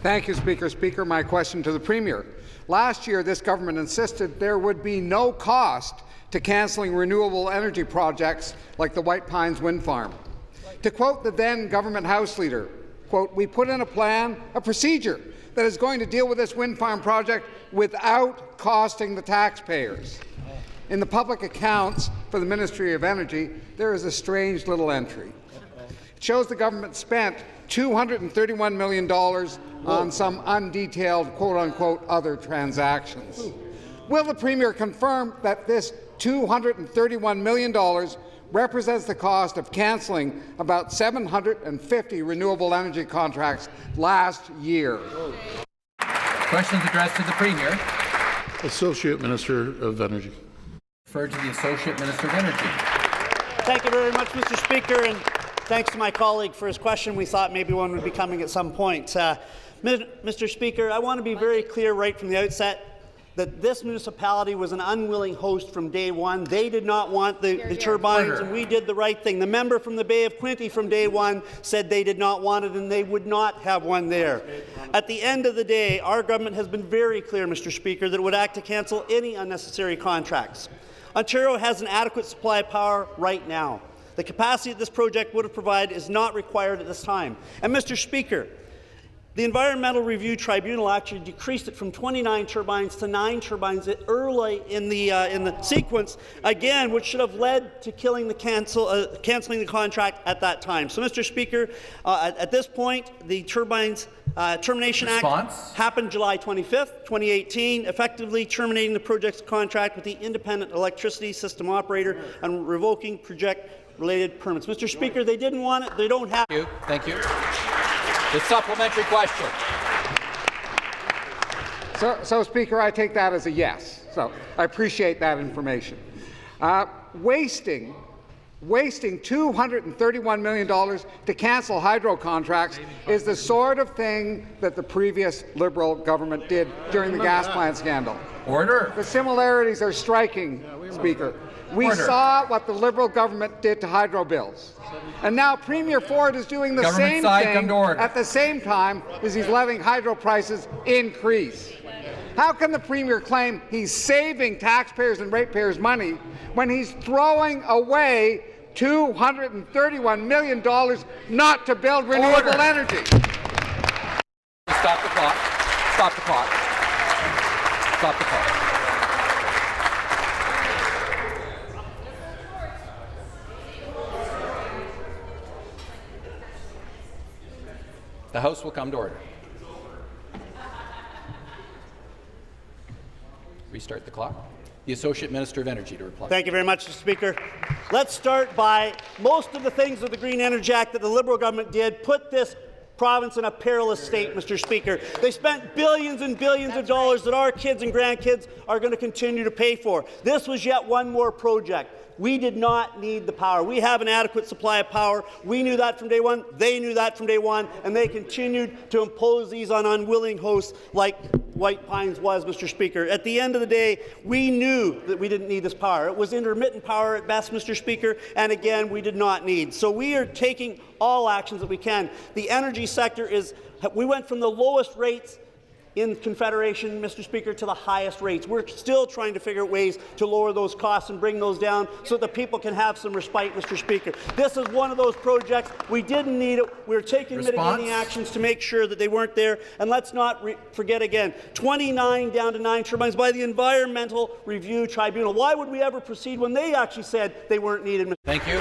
Thank you, Speaker. Speaker, my question to the Premier. Last year, this government insisted there would be no cost to cancelling renewable energy projects like the White Pines wind farm. To quote the then government House Leader, quote, "We put in a plan, a procedure that is going to deal with this wind farm project without costing the taxpayers." In the public accounts for the Ministry of Energy, there is a strange little entry. It shows the government spent $231 million on some undetailed quote-unquote other transactions. Will the Premier confirm that this $231 million represents the cost of cancelling about 750 renewable energy contracts last year? Questions addressed to the Premier. Associate Minister of Energy. Referred to the Associate Minister of Energy. Thank you very much, Mr. Speaker, and thanks to my colleague for his question. We thought maybe one would be coming at some point. Mr. Speaker, I want to be very clear right from the outset that this municipality was an unwilling host from day one. They did not want the turbines, and we did the right thing. The member from the Bay of Quinte from day one said they did not want it, and they would not have one there. At the end of the day, our government has been very clear, Mr. Speaker, that it would act to cancel any unnecessary contracts. Ontario has an adequate supply of power right now. The capacity that this project would have provided is not required at this time. And, Mr. Speaker, the Environmental Review Tribunal actually decreased it from 29 turbines to 9 turbines early in the sequence, again, which should have led to cancelling the contract at that time. So, Mr. Speaker, at this point, the turbines Termination Act happened July 25th, 2018, effectively terminating the project's contract with the Independent Electricity System Operator and revoking project-related permits. Mr. Speaker, they didn't want it. They don't have it. Thank you. The supplementary question. So, Speaker, I take that as a yes. So I appreciate that information. Wasting $231 million to cancel hydro contracts is the sort of thing that the previous Liberal government did during the gas plant scandal. Order. The similarities are striking, Speaker. We saw what the Liberal government did to hydro bills. And now Premier Ford is doing the same thing at the same time as he's letting hydro prices increase. How can the Premier claim he's saving taxpayers and ratepayers money when he's throwing away $231 million not to build renewable energy? Stop the clock. Stop the clock. Stop the clock. The House will come to order. Restart the clock. The Associate Minister of Energy to reply. Thank you very much, Mr. Speaker. Let's start by most of the things of the Green Energy Act that the Liberal government did put this province in a perilous state, Mr. Speaker. They spent billions and billions of dollars that our kids and grandkids are going to continue to pay for. This was yet one more project. We did not need the power. We have an adequate supply of power. We knew that from day one. They knew that from day one, and they continued to impose these on unwilling hosts like White Pines was, Mr. Speaker. At the end of the day, we knew that we didn't need this power. It was intermittent power at best, Mr. Speaker, and again, we did not need. So we are taking all actions that we can. The energy sector we went from the lowest rates in Confederation, Mr. Speaker, to the highest rates. We're still trying to figure out ways to lower those costs and bring those down so that people can have some respite, Mr. Speaker. This is one of those projects. We didn't need it. We're taking mitigating actions to make sure that they weren't there. And let's not forget again, 29 down to 9 turbines by the Environmental Review Tribunal. Why would we ever proceed when they actually said they weren't needed? Thank you.